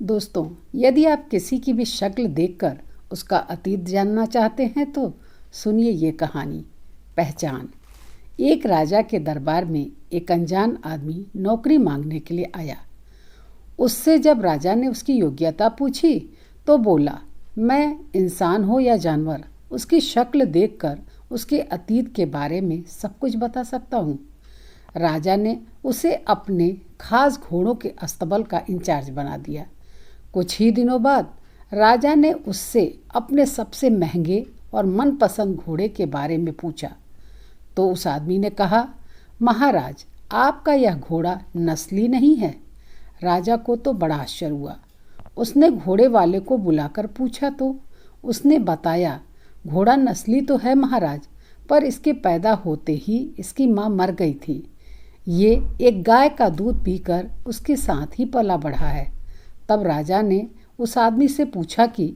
दोस्तों, यदि आप किसी की भी शक्ल देखकर उसका अतीत जानना चाहते हैं तो सुनिए ये कहानी। पहचान। एक राजा के दरबार में एक अनजान आदमी नौकरी मांगने के लिए आया। उससे जब राजा ने उसकी योग्यता पूछी तो बोला, मैं इंसान हो या जानवर, उसकी शक्ल देखकर उसके अतीत के बारे में सब कुछ बता सकता हूँ। राजा ने उसे अपने खास घोड़ों के अस्तबल का इंचार्ज बना दिया। कुछ ही दिनों बाद राजा ने उससे अपने सबसे महंगे और मनपसंद घोड़े के बारे में पूछा तो उस आदमी ने कहा, महाराज, आपका यह घोड़ा नस्ली नहीं है। राजा को तो बड़ा आश्चर्य हुआ। उसने घोड़े वाले को बुलाकर पूछा तो उसने बताया, घोड़ा नस्ली तो है महाराज, पर इसके पैदा होते ही इसकी माँ मर गई थी। ये एक गाय का दूध पीकर उसके साथ ही पला बढ़ा है। तब राजा ने उस आदमी से पूछा कि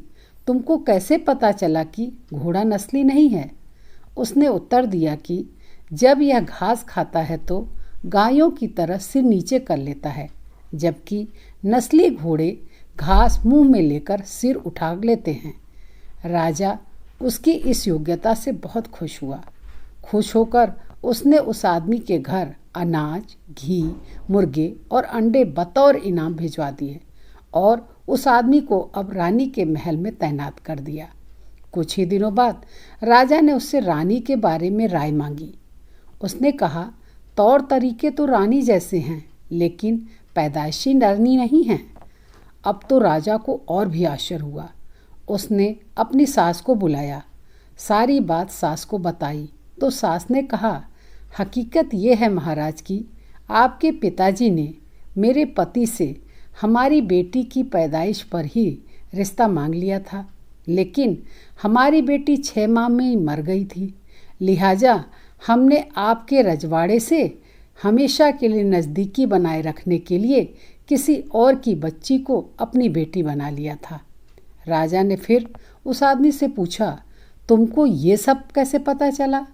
तुमको कैसे पता चला कि घोड़ा नस्ली नहीं है। उसने उत्तर दिया कि जब यह घास खाता है तो गायों की तरह सिर नीचे कर लेता है, जबकि नस्ली घोड़े घास मुंह में लेकर सिर उठा लेते हैं। राजा उसकी इस योग्यता से बहुत खुश हुआ। खुश होकर उसने उस आदमी के घर अनाज, घी, मुर्गे और अंडे बतौर इनाम भिजवा दिए और उस आदमी को अब रानी के महल में तैनात कर दिया। कुछ ही दिनों बाद राजा ने उससे रानी के बारे में राय मांगी। उसने कहा, तौर तरीके तो रानी जैसे हैं, लेकिन पैदाइशी नरनी नहीं हैं। अब तो राजा को और भी आश्चर्य हुआ। उसने अपनी सास को बुलाया, सारी बात सास को बताई तो सास ने कहा, हकीकत ये है महाराज की आपके पिताजी ने मेरे पति से हमारी बेटी की पैदाइश पर ही रिश्ता मांग लिया था, लेकिन हमारी बेटी 6 माह में ही मर गई थी। लिहाजा हमने आपके रजवाड़े से हमेशा के लिए नज़दीकी बनाए रखने के लिए किसी और की बच्ची को अपनी बेटी बना लिया था। राजा ने फिर उस आदमी से पूछा, तुमको ये सब कैसे पता चला?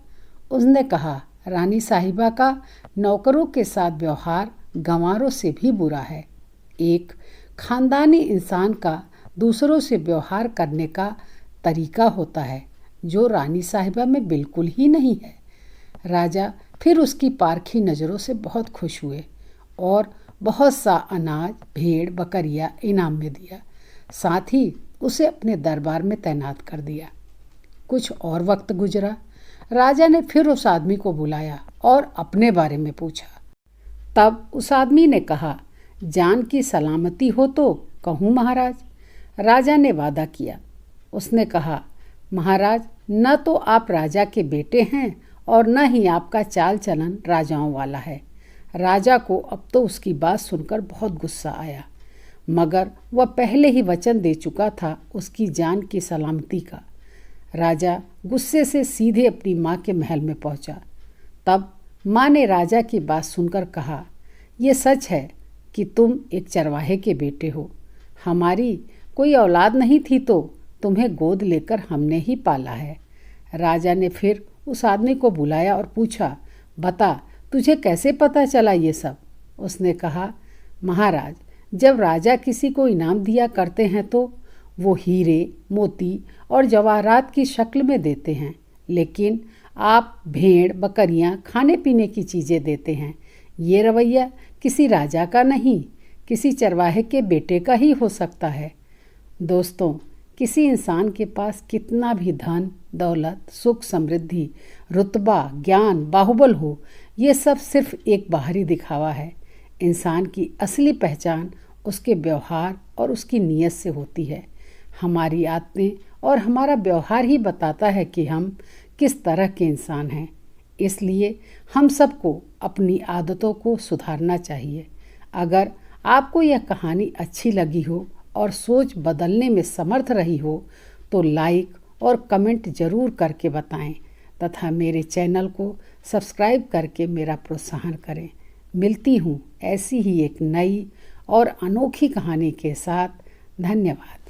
उसने कहा, रानी साहिबा का नौकरों के साथ व्यवहार गंवारों से भी बुरा है। एक खानदानी इंसान का दूसरों से व्यवहार करने का तरीका होता है जो रानी साहिबा में बिल्कुल ही नहीं है। राजा फिर उसकी पारखी नज़रों से बहुत खुश हुए और बहुत सा अनाज, भेड़, बकरियां इनाम में दिया। साथ ही उसे अपने दरबार में तैनात कर दिया। कुछ और वक्त गुजरा। राजा ने फिर उस आदमी को बुलाया और अपने बारे में पूछा। तब उस आदमी ने कहा, जान की सलामती हो तो कहूँ महाराज। राजा ने वादा किया। उसने कहा, महाराज, न तो आप राजा के बेटे हैं और न ही आपका चाल चलन राजाओं वाला है। राजा को अब तो उसकी बात सुनकर बहुत गुस्सा आया, मगर वह पहले ही वचन दे चुका था उसकी जान की सलामती का। राजा गुस्से से सीधे अपनी माँ के महल में पहुँचा। तब माँ ने राजा की बात सुनकर कहा, ये सच है कि तुम एक चरवाहे के बेटे हो। हमारी कोई औलाद नहीं थी तो तुम्हें गोद लेकर हमने ही पाला है। राजा ने फिर उस आदमी को बुलाया और पूछा, बता, तुझे कैसे पता चला ये सब? उसने कहा, महाराज, जब राजा किसी को इनाम दिया करते हैं तो वो हीरे, मोती और जवाहरात की शक्ल में देते हैं, लेकिन आप भेड़, बकरियां, खाने पीने की चीज़ें देते हैं। ये रवैया किसी राजा का नहीं, किसी चरवाहे के बेटे का ही हो सकता है। दोस्तों, किसी इंसान के पास कितना भी धन, दौलत, सुख, समृद्धि, रुतबा, ज्ञान, बाहुबल हो, ये सब सिर्फ एक बाहरी दिखावा है। इंसान की असली पहचान उसके व्यवहार और उसकी नीयत से होती है। हमारी आदतें और हमारा व्यवहार ही बताता है कि हम किस तरह के इंसान हैं। इसलिए हम सबको अपनी आदतों को सुधारना चाहिए। अगर आपको यह कहानी अच्छी लगी हो और सोच बदलने में समर्थ रही हो तो लाइक और कमेंट ज़रूर करके बताएं तथा मेरे चैनल को सब्सक्राइब करके मेरा प्रोत्साहन करें। मिलती हूँ ऐसी ही एक नई और अनोखी कहानी के साथ। धन्यवाद।